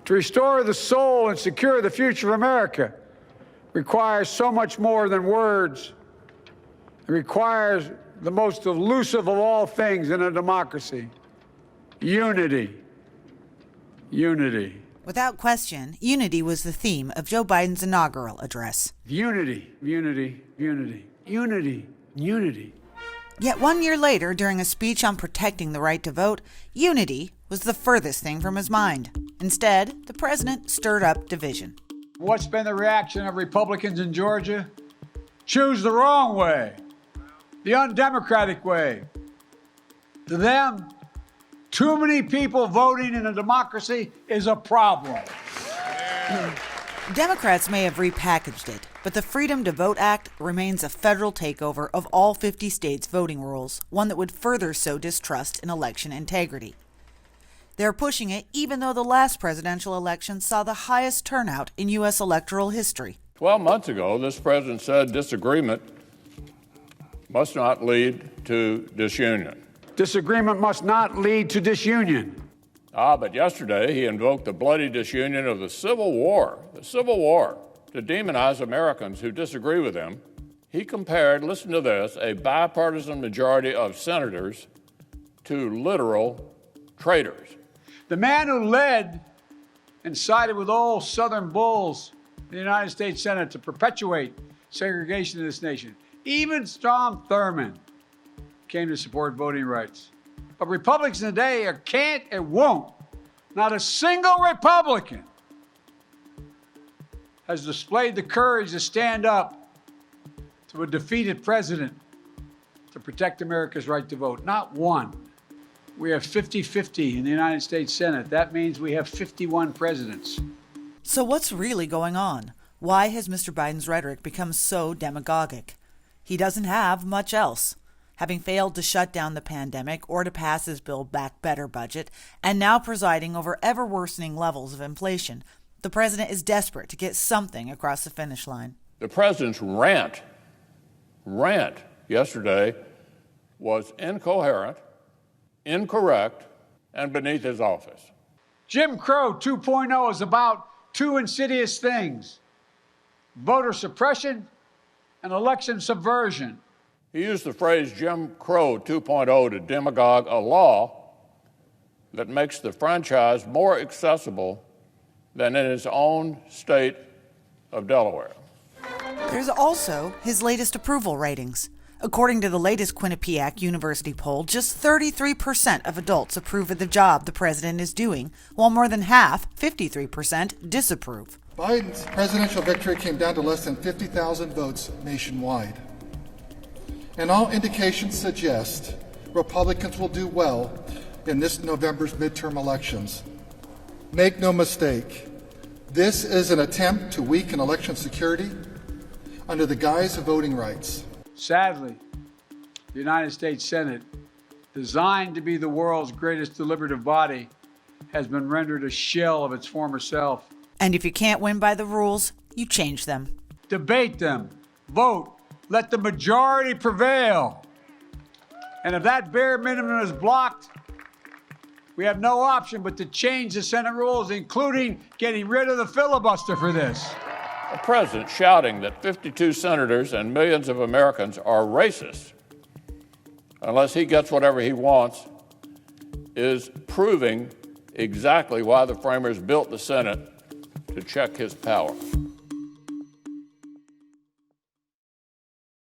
To restore the soul and secure the future of America requires so much more than words. It requires the most elusive of all things in a democracy: unity. Unity. Without question, unity was the theme of Joe Biden's inaugural address. Unity, unity, unity, unity, unity. Yet 1 year later, during a speech on protecting the right to vote, unity was the furthest thing from his mind. Instead, the president stirred up division. What's been the reaction of Republicans in Georgia? Choose the wrong way, the undemocratic way. To them, too many people voting in a democracy is a problem. Democrats may have repackaged it, but the Freedom to Vote Act remains a federal takeover of all 50 states' voting rules, one that would further sow distrust in election integrity. They're pushing it even though the last presidential election saw the highest turnout in U.S. electoral history. 12 months ago, this president said disagreement must not lead to disunion. Disagreement must not lead to disunion. But yesterday he invoked the bloody disunion of the Civil War, to demonize Americans who disagree with him. He compared, listen to this, a bipartisan majority of senators to literal traitors. The man who led and sided with all Southern bulls in the United States Senate to perpetuate segregation in this nation, even Strom Thurmond, came to support voting rights. But Republicans today can't and won't. Not a single Republican has displayed the courage to stand up to a defeated president to protect America's right to vote. Not one. We have 50-50 in the United States Senate. That means we have 51 presidents. So what's really going on? Why has Mr. Biden's rhetoric become so demagogic? He doesn't have much else. Having failed to shut down the pandemic or to pass his Build Back Better budget, and now presiding over ever-worsening levels of inflation, the president is desperate to get something across the finish line. The president's rant yesterday was incoherent, incorrect, and beneath his office. Jim Crow 2.0 is about two insidious things: voter suppression and election subversion. He used the phrase Jim Crow 2.0 to demagogue a law that makes the franchise more accessible than in his own state of Delaware. There's also his latest approval ratings. According to the latest Quinnipiac University poll, just 33% of adults approve of the job the president is doing, while more than half, 53%, disapprove. Biden's presidential victory came down to less than 50,000 votes nationwide. And all indications suggest Republicans will do well in this November's midterm elections. Make no mistake, this is an attempt to weaken election security under the guise of voting rights. Sadly, the United States Senate, designed to be the world's greatest deliberative body, has been rendered a shell of its former self. And if you can't win by the rules, you change them. Debate them, vote, let the majority prevail. And if that bare minimum is blocked, we have no option but to change the Senate rules, including getting rid of the filibuster for this. A president shouting that 52 senators and millions of Americans are racist unless he gets whatever he wants is proving exactly why the framers built the Senate, to check his power.